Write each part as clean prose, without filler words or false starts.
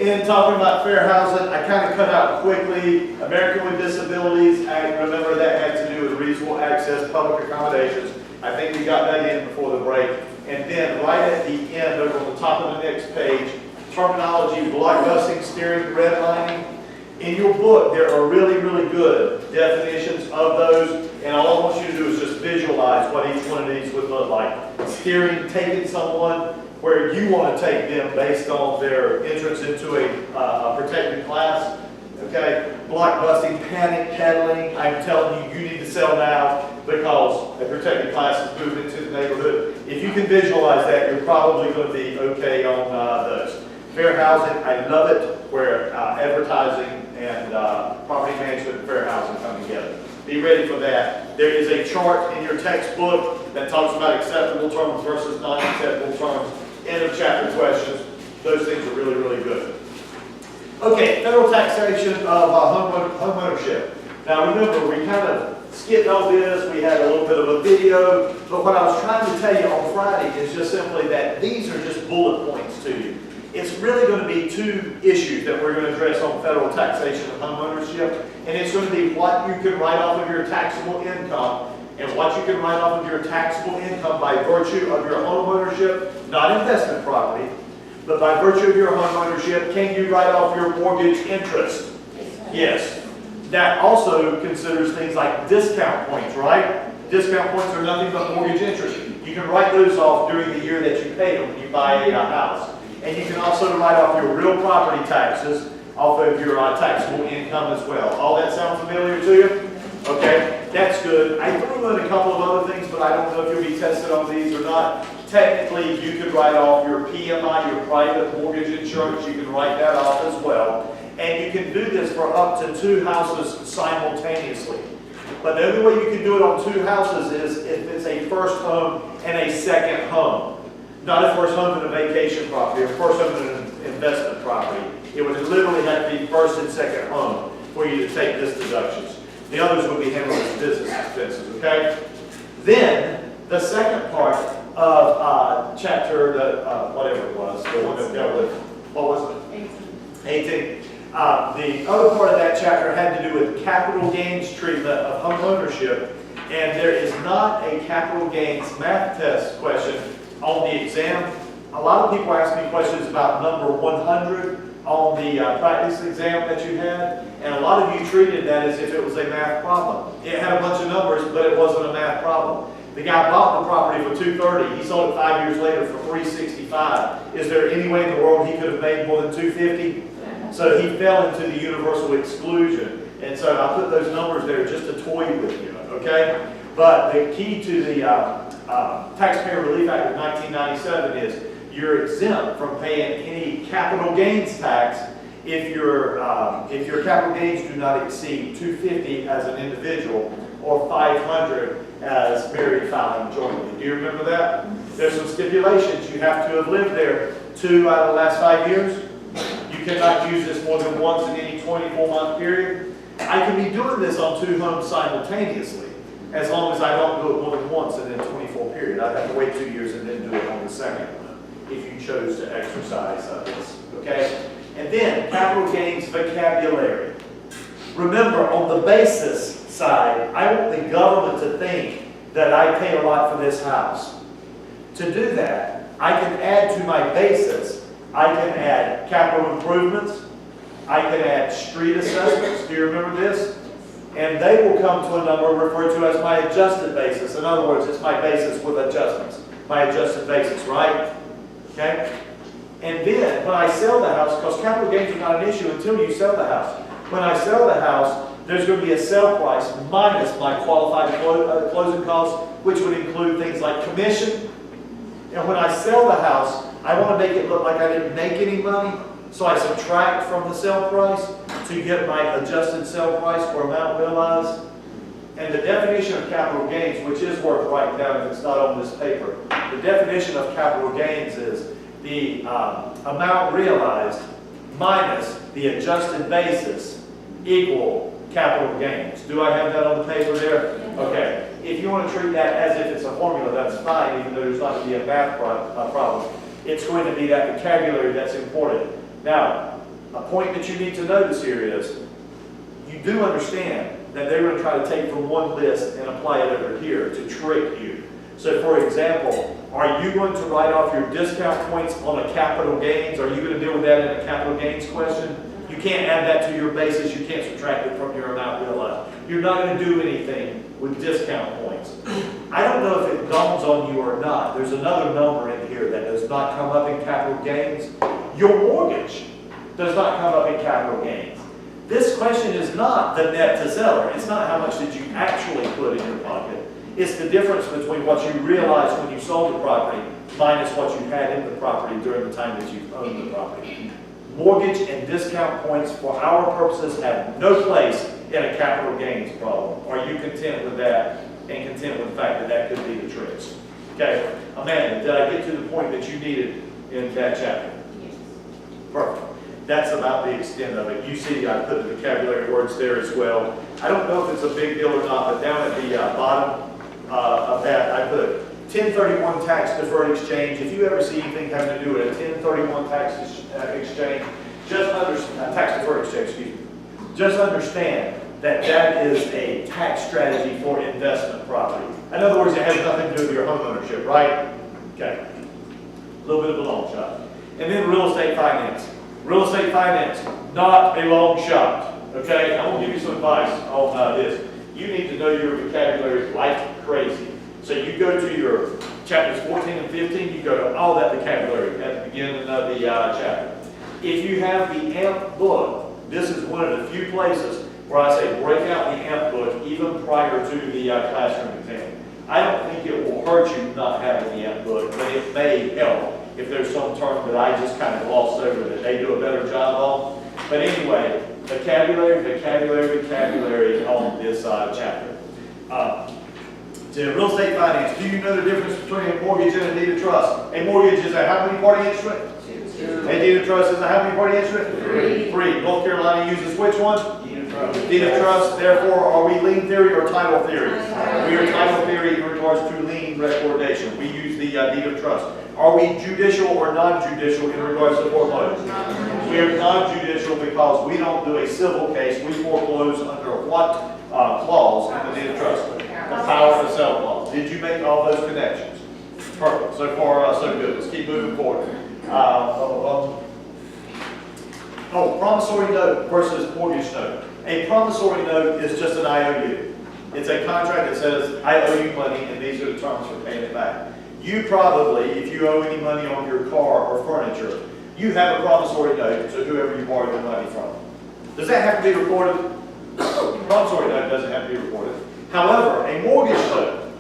In talking about fair housing, I kind of cut out quickly American with Disabilities Act. Remember that had to do with reasonable access, public accommodations. I think we got that in before the break. And then right at the end, over on the top of the next page, terminology, blockbusting, steering, redlining. In your book, there are really, really good definitions of those, and all I want you to do is just visualize what each one of these would look like. Steering, taking someone where you want to take them based on their entrance into a protected class. Okay, blockbusting, panic peddling. I'm telling you, you need to sell now because a protected class is moving into the neighborhood. If you can visualize that, you're probably going to be okay on those. Fair housing, I love it where advertising and property management and fair housing come together. Be ready for that. There is a chart in your textbook that talks about acceptable terms versus non-acceptable terms. End of chapter questions. Those things are really, really good. Okay, federal taxation of home ownership. Now remember, we kind of skipped on this. We had a little bit of a video, but what I was trying to tell you on Friday is just simply that these are just bullet points to you. It's really going to be two issues that we're going to address on federal taxation of home ownership, and it's going to be what you can write off of your taxable income and what you can write off of your taxable income by virtue of your home ownership, not investment property, but by virtue of your home ownership. Can you write off your mortgage interest? Yes. That also considers things like discount points, right? Discount points are nothing but mortgage interest. You can write those off during the year that you pay them when you buy a house. And you can also write off your real property taxes off of your taxable income as well. All that sound familiar to you? Okay, that's good. I threw in a couple of other things, but I don't know if you'll be tested on these or not. Technically, you could write off your PMI, your private mortgage insurance. You can write that off as well. And you can do this for up to 2 houses simultaneously. But the only way you can do it on 2 houses is if it's a first home and a second home. Not a first home and a vacation property, or first home and an investment property. It would literally have to be first and second home for you to take this deductions. The others would be handled as business expenses, okay? Then, the second part of chapter, whatever it was, the one that dealt with, what was it? 18. The other part of that chapter had to do with capital gains treatment of home ownership, and there is not a capital gains math test question on the exam. A lot of people ask me questions about number 100 on the practice exam that you had, and a lot of you treated that as if it was a math problem. It had a bunch of numbers, but it wasn't a math problem. The guy bought the property for $230. He sold it 5 years later for $365. Is there any way in the world he could have made more than $250? So he fell into the universal exclusion, and so I put those numbers there just to toy with you. Okay, but the key to the Taxpayer Relief Act of 1997 is you're exempt from paying any capital gains tax if your capital gains do not exceed $250 as an individual or $500 as married filing jointly. Do you remember that? There's some stipulations. You have to have lived there 2 out of the last 5 years. You cannot use this more than once in any 24-month period. I can be doing this on 2 homes simultaneously, as long as I don't do it more than once in a 24 period. I'd have to wait 2 years and then do it on the second one, if you chose to exercise this, okay? And then, capital gains vocabulary. Remember, on the basis side, I want the government to think that I paid a lot for this house. To do that, I can add to my basis, I can add capital improvements, I can add street assessments. Do you remember this? And they will come to a number referred to as my adjusted basis. In other words, it's my basis with adjustments. My adjusted basis, right? Okay? And then, when I sell the house, because capital gains are not an issue until you sell the house. When I sell the house, there's going to be a sale price minus my qualified closing costs, which would include things like commission. And when I sell the house, I want to make it look like I didn't make any money. So I subtract from the sale price to get my adjusted sale price or amount realized. And the definition of capital gains, which is worth writing down if it's not on this paper, the definition of capital gains is the amount realized minus the adjusted basis equal capital gains. Do I have that on the paper there? Okay. If you want to treat that as if it's a formula, that's fine, even though there's not going to be a math problem. It's going to be that vocabulary that's important. Now, A point that you need to notice here is, you do understand that they're going to try to take from one list and apply it over here to trick you. So for example, are you going to write off your discount points on a capital gains? Are you going to deal with that in a capital gains question? You can't add that to your basis. You can't subtract it from your amount realized. You're not going to do anything with discount points. I don't know if it dawns on you or not. There's another number in here that does not come up in capital gains. Your mortgage does not come up in capital gains. This question is not the net to seller. It's not how much did you actually put in your pocket. It's the difference between what you realized when you sold the property minus what you had in the property during the time that you've owned the property. Mortgage and discount points for our purposes have no place in a capital gains problem. Are you content with that and content with the fact that that could be the tricks? Okay, Amanda, did I get to the point that you needed in that chapter? Yes. Perfect. That's about the extent of it. You see I put the vocabulary words there as well. I don't know if it's a big deal or not, but down at the bottom of that I put 1031 tax deferred exchange. If you ever see anything having to do with a 1031 tax exchange, tax deferred exchange, excuse me, just understand that that is a tax strategy for investment property. In other words, it has nothing to do with your home ownership, right? Okay. A little bit of a long shot. And then real estate finance. Real estate finance, not a long shot. Okay, I'm going to give you some advice on this. You need to know your vocabulary like crazy. So you go to your chapters 14 and 15, you go to all that vocabulary at the beginning of the chapter. If you have the AMP book, this is one of the few places where I say break out the AMP book even prior to the classroom exam. I don't think it will hurt you not having the AMP book, but it may help if there's some term that I just kind of glossed over that they do a better job on. But anyway, vocabulary on this chapter. To real estate finance, do you know the difference between a mortgage and a deed of trust? A mortgage is a how many party instrument? A deed of trust is a how many party instrument? Three. North Carolina uses which one? Deed of trust. Therefore, are we lien theory or title theory? We are title theory in regards to lien recordation. We use the deed of trust. Are we judicial or non-judicial in regards to foreclosure? We are non-judicial because we don't do a civil case. We foreclose under what clause in the deed of trust? The power to sell clause. Did you make all those connections? Perfect. So far, so good. Let's keep moving forward. Promissory note versus mortgage note. A promissory note is just an IOU. It's a contract that says, I owe you money and these are the terms for paying it back. You probably, if you owe any money on your car or furniture, you have a promissory note to whoever you borrowed the money from. Does that have to be recorded? Promissory note doesn't have to be recorded. However, a mortgage note,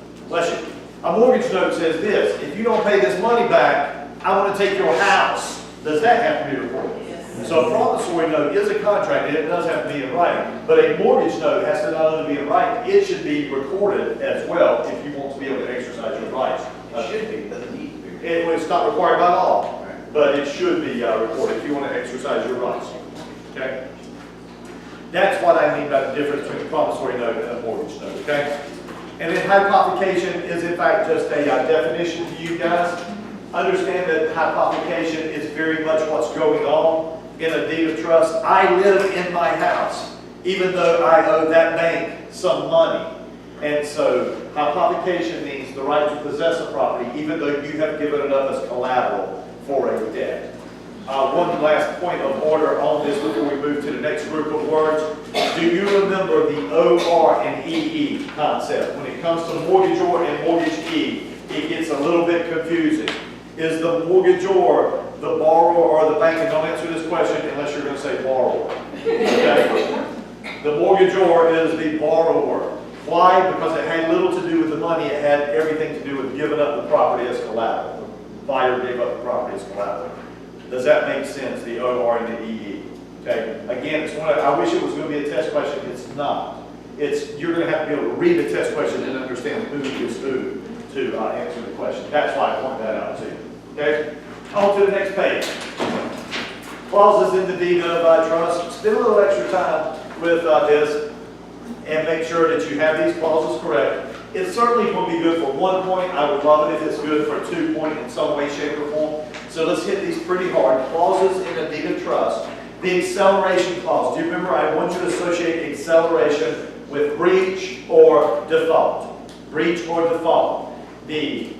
a mortgage note says this: if you don't pay this money back, I want to take your house. Does that have to be recorded? Yes. So a promissory note is a contract, and it does have to be in writing. But a mortgage note has to not only be in writing, it should be recorded as well if you want to be able to exercise your rights. It should be, it doesn't need to be. It's not required by law, but it should be recorded if you want to exercise your rights. Okay? That's what I mean by the difference between a promissory note and a mortgage note. Okay? And then hypothecation is in fact just a definition to you guys. Understand that hypothecation is very much what's going on in a deed of trust. I live in my house, even though I owe that bank some money. And so hypothecation means the right to possess a property, even though you have given it up as collateral for a debt. One last point of order on this before we move to the next group of words. Do you remember the OR and EE concept? When it comes to mortgagor and mortgagee, it gets a little bit confusing. Is the mortgagor the borrower or the bank? And don't answer this question unless you're going to say borrower. Okay? The mortgagor is the borrower. Why? Because it had little to do with the money. It had everything to do with giving up the property as collateral. The buyer gave up the property as collateral. Does that make sense, the OR and the EE? Okay. Again, it's one of, I wish it was going to be a test question. It's not. You're going to have to be able to read the test question and understand who is who to answer the question. That's why I point that out to you. Okay. On to the next page. Clauses in the deed of trust. Spend a little extra time with this and make sure that you have these clauses correct. It certainly will be good for 1 point. I would love it if it's good for 2 point in some way, shape, or form. So let's hit these pretty hard. Clauses in a deed of trust. The acceleration clause. Do you remember? I want you to associate acceleration with breach or default. Breach or default. The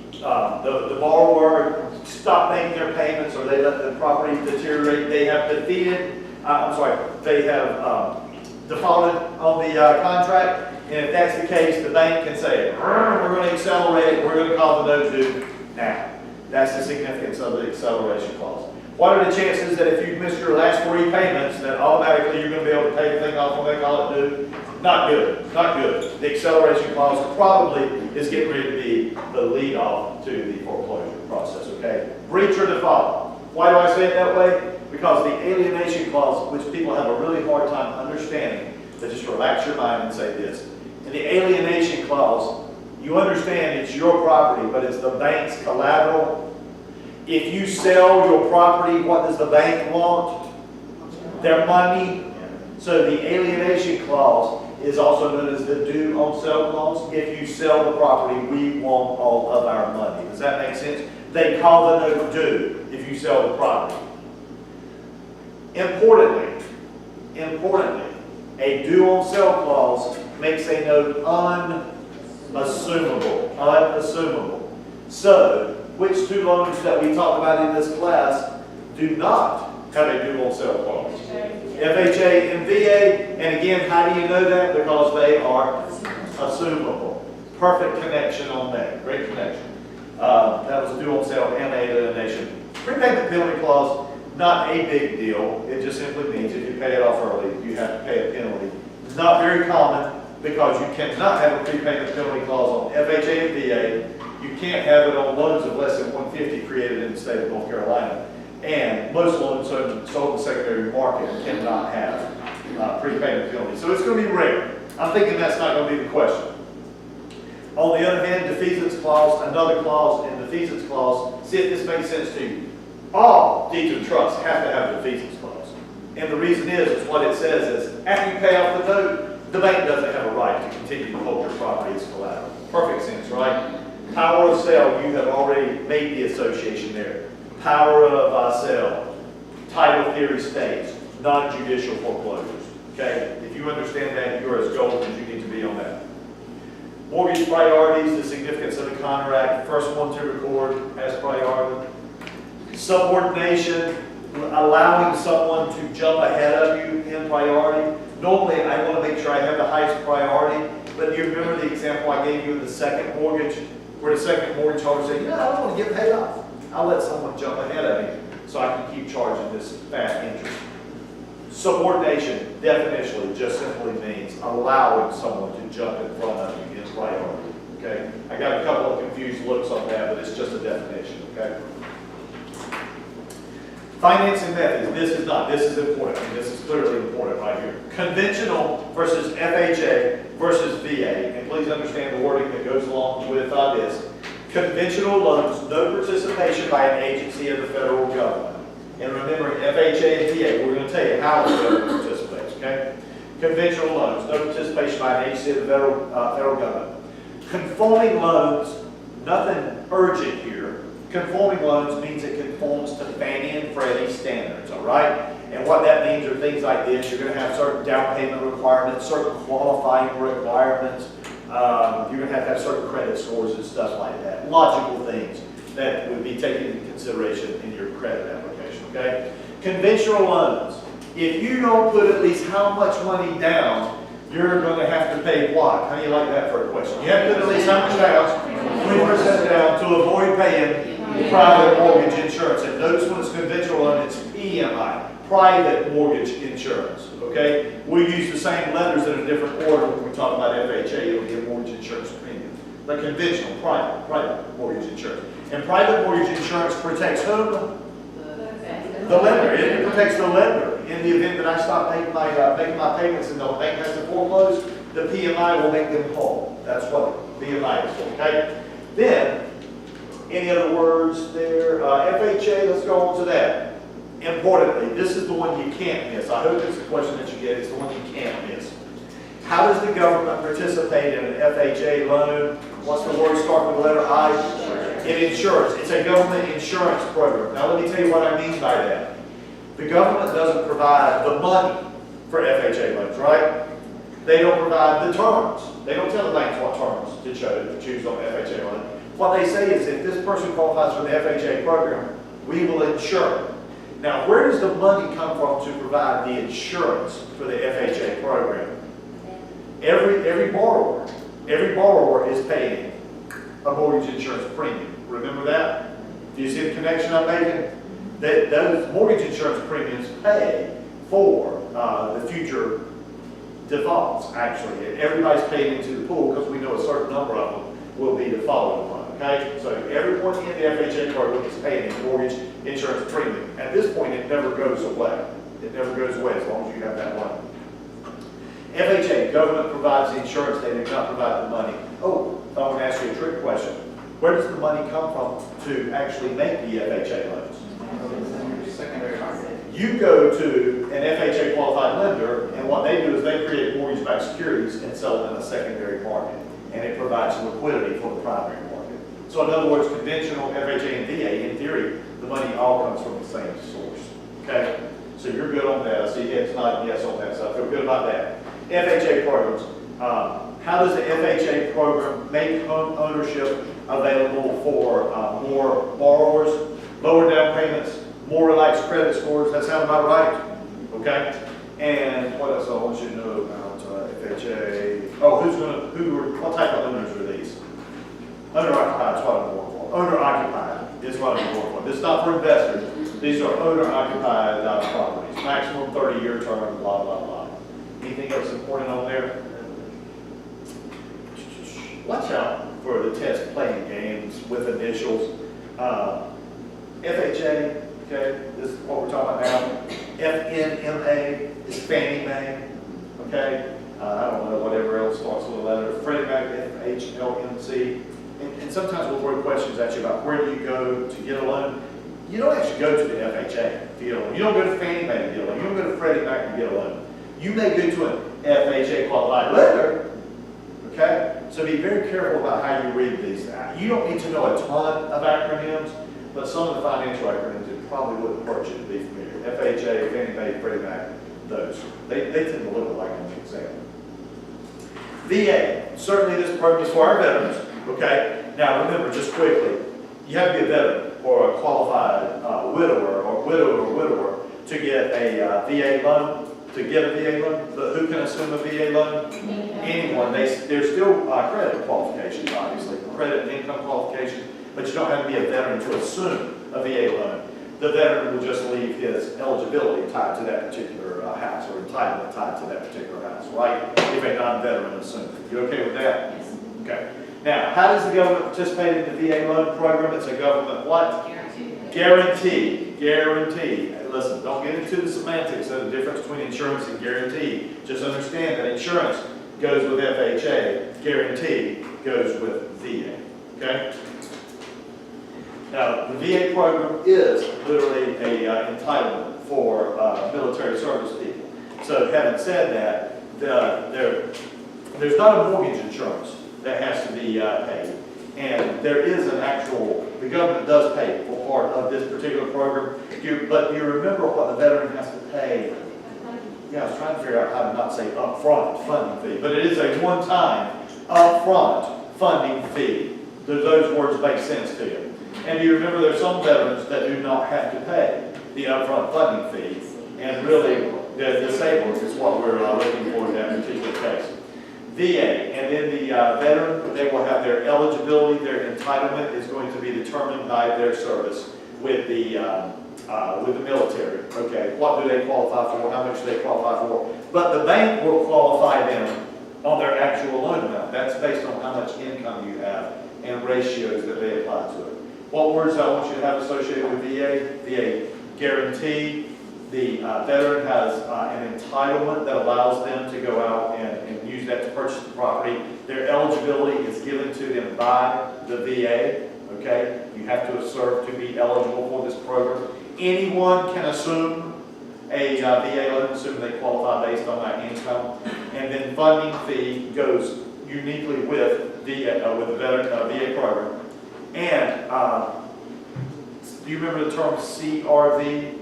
borrower stopped making their payments, or they let the property deteriorate. They have they have defaulted on the contract. And if that's the case, the bank can say, we're going to accelerate it, we're going to call the note due now. That's the significance of the acceleration clause. What are the chances that if you missed your last 3 payments, that automatically you're going to be able to pay the thing off when they call it due? Not good, not good. The acceleration clause probably is getting ready to be the lead off to the foreclosure process, okay? Breach or default. Why do I say it that way? Because the alienation clause, which people have a really hard time understanding, but just relax your mind and say this. In the alienation clause, you understand it's your property, but it's the bank's collateral. If you sell your property, what does the bank want? Their money. So the alienation clause is also known as the due on sale clause. If you sell the property, we want all of our money. Does that make sense? They call the note due if you sell the property. Importantly, a due on sale clause makes a note unassumable. So, which 2 loans that we talked about in this class do not have a due on sale clause? FHA and VA, and again, how do you know that? Because they are assumable. Perfect connection on that, great connection. That was a due on sale and alienation. Prepayment penalty clause, not a big deal. It just simply means if you pay it off early, you have to pay a penalty. It's not very common because you cannot have a prepayment penalty clause on FHA and VA. You can't have it on loans of less than 150 created in the state of North Carolina. And most loans sold in the secondary market cannot have prepayment penalties. So it's going to be rare. I'm thinking that's not going to be the question. On the other hand, defeasance clause, another clause in the defeasance clause, see if this makes sense to you. All deeds of trust have to have a defeasance clause. And the reason is what it says is, after you pay off the note, the bank doesn't have a right to continue to hold your property as collateral. Perfect sense, right? Power of sale, you have already made the association there. Power of sale, title theory states, non-judicial foreclosures. Okay? If you understand that, you're as golden as you need to be on that. Mortgage priorities, the significance of the contract, first one to record has priority. Subordination, allowing someone to jump ahead of you in priority. Normally, I want to make sure I have the highest priority, but you remember the example I gave you in the second mortgage, where the second mortgage holder said, I don't want to get paid off. I'll let someone jump ahead of me so I can keep charging this fat interest. Subordination, definitionally, just simply means allowing someone to jump in front of you in priority. Okay? I got a couple of confused looks on that, but it's just a definition. Okay? Financing methods, this is important. I mean, this is clearly important right here. Conventional versus FHA versus VA, and please understand the wording that goes along with this. Conventional loans, no participation by an agency of the federal government. And remember, FHA and VA, we're going to tell you how the government participates, okay? Conventional loans, no participation by an agency of the federal government. Conforming loans, nothing urgent here. Conforming loans means it conforms to Fannie and Freddie standards, all right? And what that means are things like this. You're going to have certain down payment requirements, certain qualifying requirements. You're going to have certain credit scores and stuff like that. Logical things that would be taken into consideration in your credit application, okay? Conventional loans. If you don't put at least how much money down, you're going to have to pay what? How do you like that for a question? You have to put at least how much down? 20% down to avoid paying private mortgage insurance. And notice when it's conventional loan, it's PMI, private mortgage insurance. Okay? We use the same letters in a different order when we talk about FHA. It'll be a mortgage insurance premium. But conventional, private mortgage insurance. And private mortgage insurance protects whom? The lender. It protects the lender. In the event that I stop making my payments and the bank has to foreclose, the PMI will make them whole. That's what PMI is for. Okay? Then, any other words there? FHA, let's go on to that. Importantly, this is the one you can't miss. I hope it's the question that you get. It's the one you can't miss. How does the government participate in an FHA loan? What's the word start with the letter I? In insurance. It's a government insurance program. Now let me tell you what I mean by that. The government doesn't provide the money for FHA loans, right? They don't provide the terms. They don't tell the banks what terms to choose on the FHA loan. What they say is if this person qualifies for the FHA program, we will insure them. Now, where does the money come from to provide the insurance for the FHA program? Every borrower is paying a mortgage insurance premium. Remember that? Do you see the connection I'm making? That those mortgage insurance premiums pay for the future defaults, actually. And everybody's paying into the pool because we know a certain number of them will be defaulted upon, okay? So everyone in the FHA program is paying a mortgage insurance premium. At this point, it never goes away. It never goes away as long as you have that money. FHA, government provides the insurance, they do not provide the money. Oh, I want to ask you a trick question. Where does the money come from to actually make the FHA loans? Secondary market. You go to an FHA qualified lender, and what they do is they create mortgage-backed securities and sell them in the secondary market, and it provides liquidity for the primary market. So in other words, conventional FHA and VA, in theory, the money all comes from the same source. Okay? So you're good on that. I see heads nodding yes on that, so I feel good about that. FHA programs. How does the FHA program make home ownership available for more borrowers, lower down payments, more relaxed credit scores? That sound about right? Okay. And what else I want you to know about FHA? Oh, what type of owners are these? Owner-occupied is what I'm going for. Owner-occupied is what I'm going for. This is not for investors. These are owner-occupied properties. Maximum 30-year term, blah, blah, blah. Anything else important on there? Watch out for the test playing games with initials. FHA, okay, this is what we're talking about now. FNMA is Fannie Mae, okay? I don't know, whatever else starts with a letter. Freddie Mac, FHLMC. And sometimes we'll throw questions at you about where do you go to get a loan. You don't actually go to the FHA to get a loan. You don't go to Fannie Mae to get a loan. You don't go to Freddie Mac to get a loan. You may go to an FHA qualified lender, okay? So be very careful about how you read these. You don't need to know a ton of acronyms, but some of the financial acronyms, it probably wouldn't hurt you to be familiar. FHA, Fannie Mae, Freddie Mac, those. They tend to look alike on the exam. VA, certainly this program is for our veterans, okay? Now remember, just quickly, you have to be a veteran or a qualified widower to get a VA loan. To get a VA loan, but who can assume a VA loan? Anyone. There's still credit qualifications, obviously, credit and income qualification, but you don't have to be a veteran to assume a VA loan. The veteran will just leave his eligibility tied to that particular house, or entitlement tied to that particular house, right? If a non-veteran assumes it. You okay with that? Yes. Okay. Now, how does the government participate in the VA loan program? It's a government what? Guarantee. Guarantee. Listen, don't get into the semantics of the difference between insurance and guarantee. Just understand that insurance goes with FHA, guarantee goes with VA. Okay? Now, the VA program is literally a entitlement for military service people. So, having said that, there's not a mortgage insurance that has to be paid. And there is an actual, the government does pay for part of this particular program, but you remember what the veteran has to pay. Yeah, I was trying to figure out how to not say upfront funding fee, but it is a one-time upfront funding fee. Do those words make sense to you? And do you remember there's some veterans that do not have to pay the upfront funding fee, and really the disabled is what we're looking for in that particular case. VA, and then the veteran, they will have their eligibility, their entitlement is going to be determined by their service with the military. Okay, what do they qualify for? How much do they qualify for? But the bank will qualify them on their actual loan amount. That's based on how much income you have and ratios that they apply to it. What words I want you to have associated with VA? VA guarantee. The veteran has an entitlement that allows them to go out and use that to purchase the property. Their eligibility is given to them by the VA, okay? You have to serve to be eligible for this program. Anyone can assume a VA loan, assuming they qualify based on that income. And then funding fee goes uniquely with the veteran VA program. And do you remember the term CRV?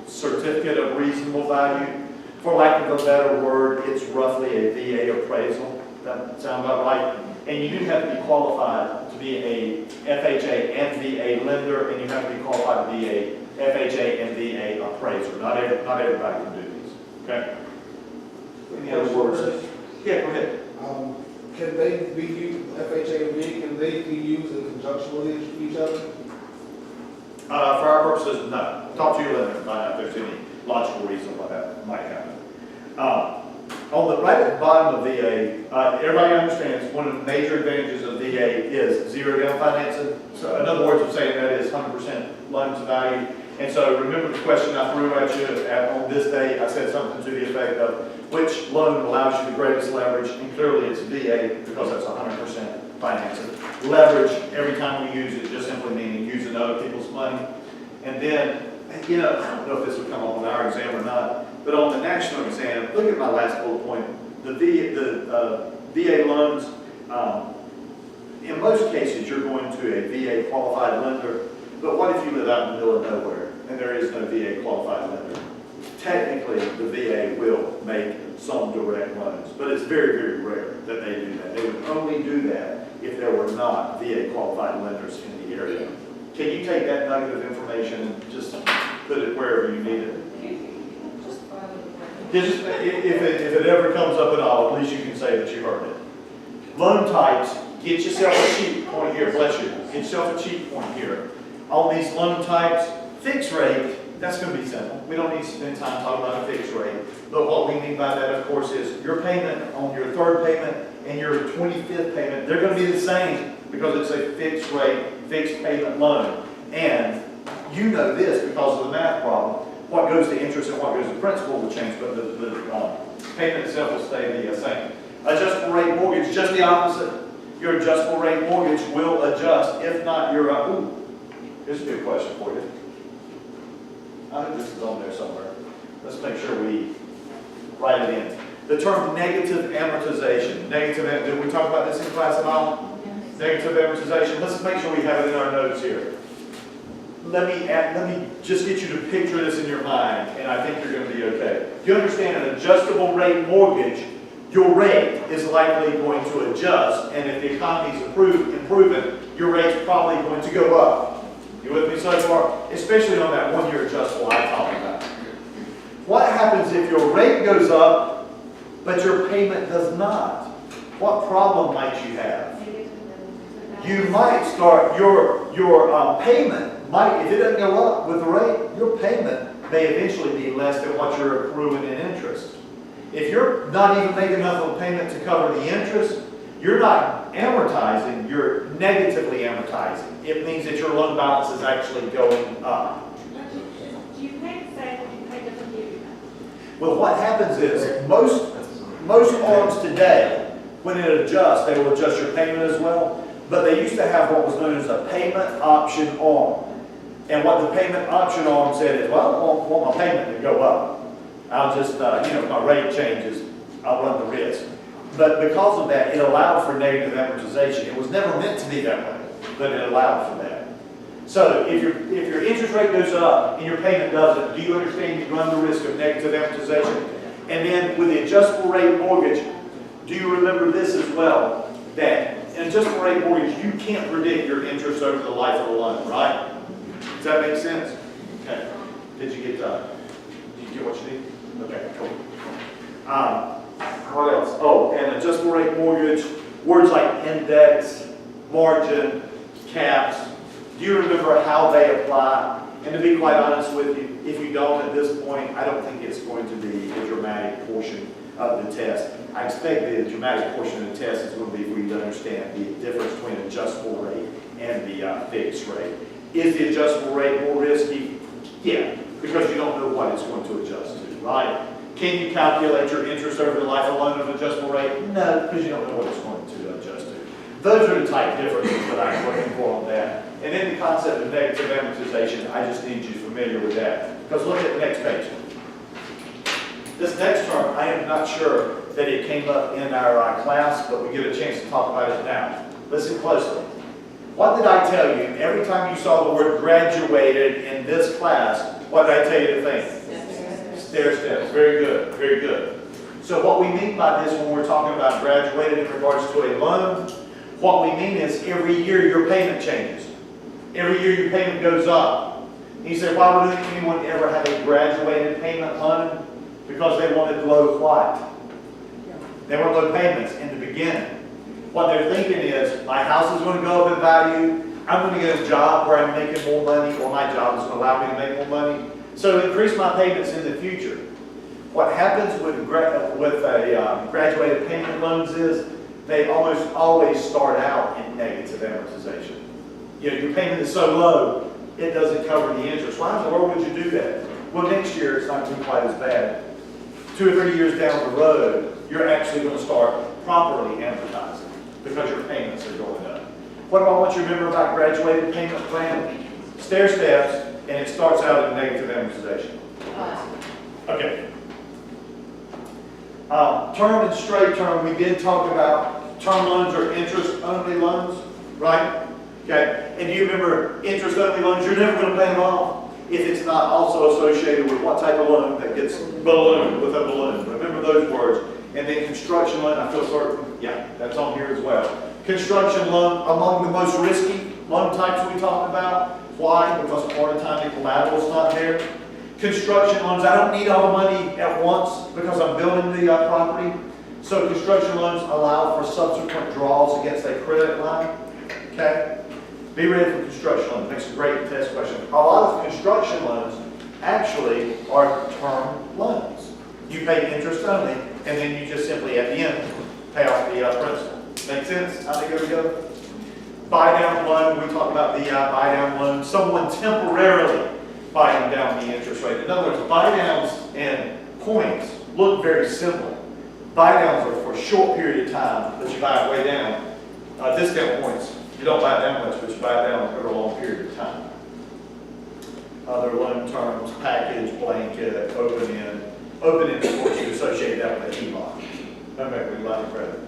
certificate of reasonable value. For lack of a better word, it's roughly a VA appraisal. That sound about right? And you do have to be qualified to be a FHA and VA lender, and you have to be qualified to be a FHA and VA appraiser. Not everybody can do these, okay? Any other words? Yeah, go ahead. Can they be used, FHA and VA, can they be used in conjunction with each other? For our purposes, no. Talk to your lender and find out if there's any logical reason why that might happen. On the right at the bottom of VA, everybody understands one of the major advantages of VA is zero down financing. So in other words, I'm saying that is 100% loan to value. And so remember the question I threw at you on this day, I said something to the effect of which loan allows you the greatest leverage, and clearly it's VA because that's 100% financing. Leverage, every time we use it, just simply meaning using other people's money. And then, I don't know if this will come up on our exam or not, but on the national exam, look at my last bullet point. The VA loans, in most cases, you're going to a VA qualified lender, but what if you live out in the middle of nowhere and there is no VA qualified lender? Technically, the VA will make some direct loans, but it's very, very rare that they do that. They would only do that if there were not VA qualified lenders in the area. Can you take that nugget of information and just put it wherever you need it? Just, if it ever comes up at all, at least you can say that you heard it. Loan types, get yourself a cheat point here, bless you. Get yourself a cheat point here. On these loan types, fixed rate, that's going to be simple. We don't need to spend time talking about a fixed rate. But what we mean by that, of course, is your payment on your third payment and your 25th payment, they're going to be the same because it's a fixed rate, fixed payment loan. And you know this because of the math problem. What goes to interest and what goes to principal will change, but the payment itself will stay the same. Adjustable rate mortgage, just the opposite. Your adjustable rate mortgage will adjust. If not, you're up. Ooh, here's a good question for you. I think this is on there somewhere. Let's make sure we write it in. The term negative amortization. Did we talk about this in class at all? Yes. Negative amortization. Let's make sure we have it in our notes here. Let me just get you to picture this in your mind, and I think you're going to be okay. If you understand an adjustable rate mortgage, your rate is likely going to adjust, and if the economy is improving, your rate's probably going to go up. You with me so far? Especially on that one-year adjustable I talked about. What happens if your rate goes up, but your payment does not? What problem might you have? You might start your payment. If it doesn't go up with the rate, your payment may eventually be less than what you're accruing in interest. If you're not even making enough of a payment to cover the interest, you're not amortizing, you're negatively amortizing. It means that your loan balance is actually going up. Do you pay the same or do you pay different years? Well, what happens is most arms today, when it adjusts, they will adjust your payment as well. But they used to have what was known as a payment option arm. And what the payment option arm said is, well, I don't want my payment to go up. I'll just, if my rate changes, I'll run the risk. But because of that, it allowed for negative amortization. It was never meant to be that way, but it allowed for that. So if your interest rate goes up and your payment doesn't, do you understand you run the risk of negative amortization? And then with the adjustable rate mortgage, do you remember this as well, that in adjustable rate mortgage, you can't predict your interest over the life of the loan, right? Does that make sense? Okay. Did you get what you need? Okay, cool. What else? Oh, and adjustable rate mortgage, words like index, margin, caps. Do you remember how they apply? And to be quite honest with you, if you don't at this point, I don't think it's going to be a dramatic portion of the test. I expect the dramatic portion of the test is going to be for you to understand the difference between adjustable rate and the fixed rate. Is the adjustable rate more risky? Yeah, because you don't know what it's going to adjust to, right? Can you calculate your interest over the life of loan of adjustable rate? No, because you don't know what it's going to adjust to. Those are the type differences that I'm looking for on that. And then the concept of negative amortization, I just need you familiar with that. Because look at the next page. This next term, I am not sure that it came up in our class, but we get a chance to talk about it now. Listen closely. What did I tell you? Every time you saw the word graduated in this class, What did I tell you to think? Stair steps. Very good, very good. So what we mean by this when we're talking about graduated in regards to a loan, what we mean is every year your payment changes. Every year your payment goes up. He said, why would anyone ever have a graduated payment loan? Because they wanted low what? They want low payments in the beginning. What they're thinking is, my house is going to go up in value, I'm going to get a job where I'm making more money, or my job is going to allow me to make more money. So increase my payments in the future. What happens with graduated payment loans is they almost always start out in negative amortization. You know, your payment is so low, it doesn't cover the interest. Why in the world would you do that? Well, next year it's not going to be quite as bad. 2 or 3 years down the road, you're actually going to start properly amortizing because your payments are going up. What do I want you to remember about graduated payment plan? Stair steps, and it starts out in negative amortization. Okay. Term and straight term, we did talk about term loans or interest-only loans, right? Okay. And do you remember interest-only loans? You're never going to pay them off if it's not also associated with what type of loan that gets ballooned with a balloon. Remember those words. And then construction loan, I feel certain, yeah, that's on here as well. Construction loan, among the most risky loan types we talked about. Why? Because part of the time the collateral's not there. Construction loans, I don't need all the money at once because I'm building the property. So construction loans allow for subsequent draws against a credit line. Okay? Be ready for construction loans. Makes a great test question. A lot of construction loans actually are term loans. You pay interest only, and then you just simply at the end pay off the principal. Make sense? How they go? Buy down loan, we talk about the buy down loan. Someone temporarily buying down the interest rate. In other words, buy downs and points look very similar. Buy downs are for a short period of time that you buy it way down. Discount points, you don't buy it down much, but you buy it down over a long period of time. Other loan terms, package, blanket, open end. Open end, of course, you associate that with a HELOC. No matter line of credit.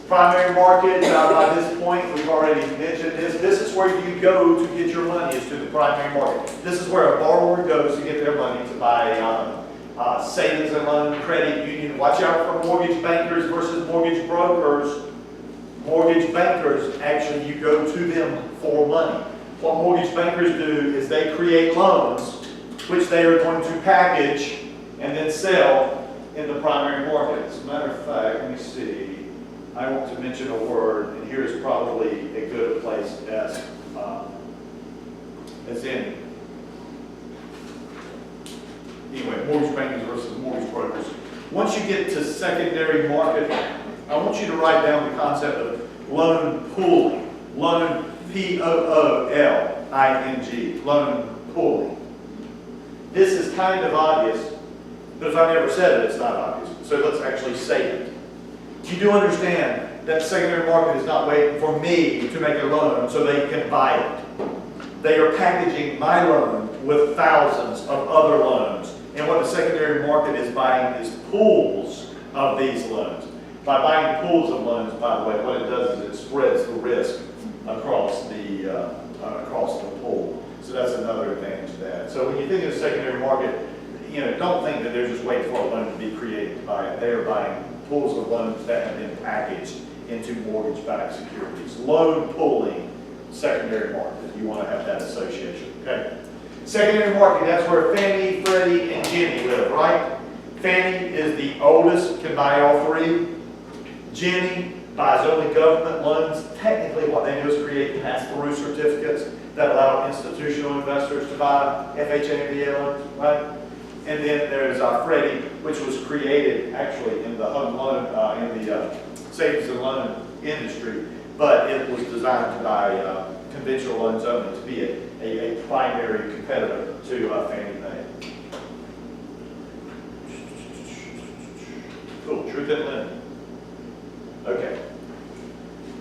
Primary market, by this point, we've already mentioned this. This is where you go to get your money, is to the primary market. This is where a borrower goes to get their money to buy savings and loan, credit union. Watch out for mortgage bankers versus mortgage brokers. Mortgage bankers, actually, you go to them for money. What mortgage bankers do is they create loans, which they are going to package and then sell in the primary market. As a matter of fact, let me see. I want to mention a word, and here is probably a good place as in. Anyway, mortgage bankers versus mortgage brokers. Once you get to secondary market, I want you to write down the concept of loan pooling. Loan, P-O-O-L-I-N-G. Loan pooling. This is kind of obvious, but if I never said it, it's not obvious. So let's actually say it. You do understand that the secondary market is not waiting for me to make a loan so they can buy it. They are packaging my loan with thousands of other loans. And what the secondary market is buying is pools of these loans. By buying pools of loans, by the way, what it does is it spreads the risk across the pool. So that's another advantage of that. So when you think of the secondary market, don't think that they're just waiting for a loan to be created to buy it. They're buying pools of loans that have been packaged into mortgage-backed securities. Loan pooling, secondary market. You want to have that association, okay? Secondary market, that's where Fannie, Freddie, and Ginnie live, right? Fannie is the oldest, can buy all three. Ginnie buys only government loans. Technically, what they do is create pass-through certificates that allow institutional investors to buy FHA and VA loans, right? And then there's Freddie, which was created actually in the home loan, in the savings and loan industry, but it was designed to buy conventional loans only, to be a primary competitor to Fannie Mae. Cool, truth in lending. Okay.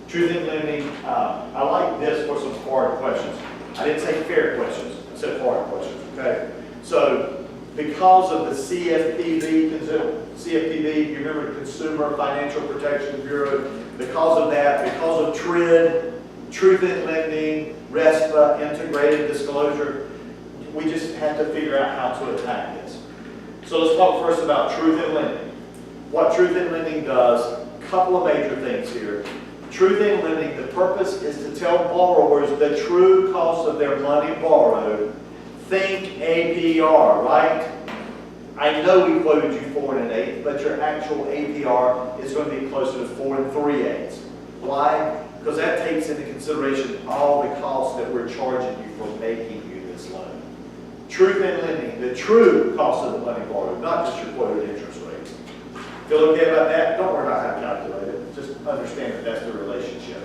Truth in lending, I like this for some hard questions. I didn't say fair questions, I said hard questions, okay? So, because of the CFPB, you remember the Consumer Financial Protection Bureau, because of that, because of TRID, Truth in Lending, RESPA, Integrated Disclosure, We just have to figure out how to attack this. So let's talk first about truth in lending. What truth in lending does, a couple of major things here. Truth in lending, the purpose is to tell borrowers the true cost of their money borrowed. Think APR, right? I know we quoted you 4 1/8, but your actual APR is going to be closer to 4 3/8. Why? Because that takes into consideration all the costs that we're charging you for making you this loan. Truth in lending, the true cost of the money borrowed, not just your quoted interest rates. Feel okay about that? Don't worry about how to calculate it. Just understand that that's the relationship.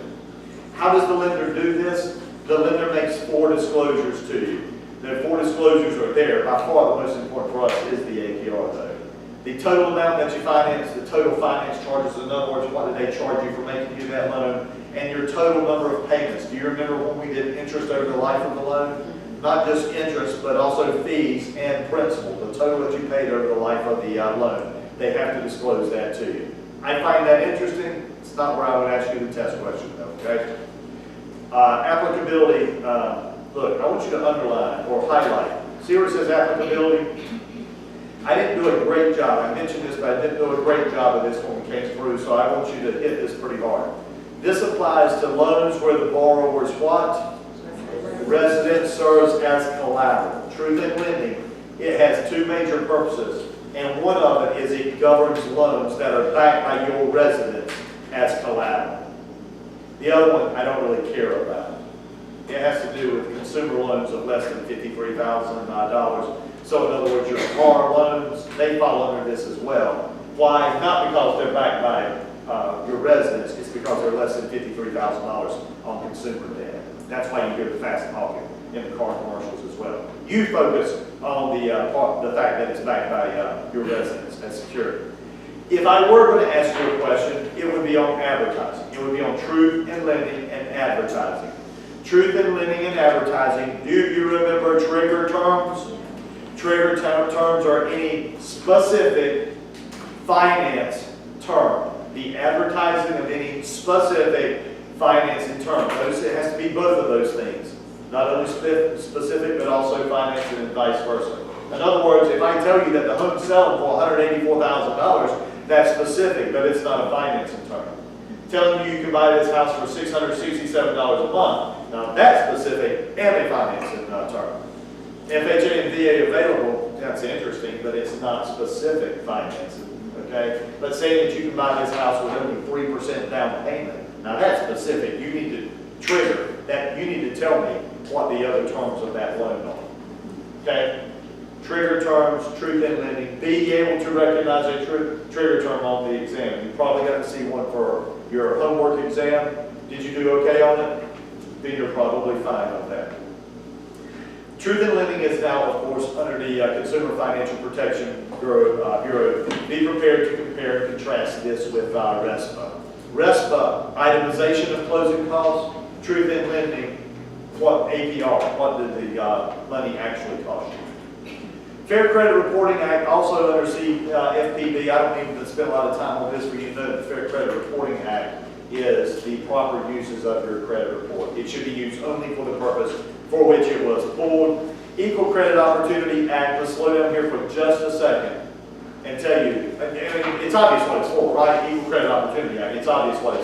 How does the lender do this? The lender makes 4 disclosures to you. The 4 disclosures are there. By far the most important for us is the APR though. The total amount that you finance, the total finance charges, in other words, what did they charge you for making you that loan, and your total number of payments. Do you remember when we did interest over the life of the loan? Not just interest, but also fees and principal, the total that you paid over the life of the loan. They have to disclose that to you. I find that interesting. It's not where I would ask you the test question though, okay? Applicability, look, I want you to underline or highlight. See where it says applicability? I didn't do a great job. I mentioned this, but I didn't do a great job of this when we came through, so I want you to hit this pretty hard. This applies to loans where the borrower's what? Residence serves as collateral. Truth in lending, it has 2 major purposes, and one of it is it governs loans that are backed by your residence as collateral. The other one I don't really care about. It has to do with consumer loans of less than $53,000. So in other words, your car loans, they fall under this as well. Why? Not because they're backed by your residence, it's because they're less than $53,000 on consumer debt. That's why you hear the fast talking in the car commercials as well. You focus on the fact that it's backed by your residence as security. If I were going to ask you a question, it would be on advertising. It would be on truth in lending and advertising. Truth in lending and advertising, do you remember trigger terms? Trigger terms are any specific finance term. The advertising of any specific financing term. Notice it has to be both of those things. Not only specific, but also financing and vice versa. In other words, if I tell you that the home's selling for $184,000, that's specific, but it's not a financing term. Telling you you can buy this house for $667 a month, now that's specific and a financing term. FHA and VA available, that's interesting, but it's not specific financing, okay? But saying that you can buy this house with only 3% down payment, now that's specific. You need to trigger that. You need to tell me what the other terms of that loan are, okay? Trigger terms, truth in lending, be able to recognize a trigger term on the exam. You probably got to see one for your homework exam. Did you do okay on it? Then you're probably fine on that. Truth in lending is now, of course, under the Consumer Financial Protection Bureau. Be prepared to compare and contrast this with RESPA. RESPA, itemization of closing costs. Truth in lending, what APR, what did the money actually cost you? Fair Credit Reporting Act, also under FPB. I don't need to spend a lot of time on this, but you know the Fair Credit Reporting Act is the proper uses of your credit report. It should be used only for the purpose for which it was pulled. Equal Credit Opportunity Act, let's slow down here for just a second and tell you, I mean, it's obvious what it's for, right? Equal Credit Opportunity Act, it's obvious what it's for.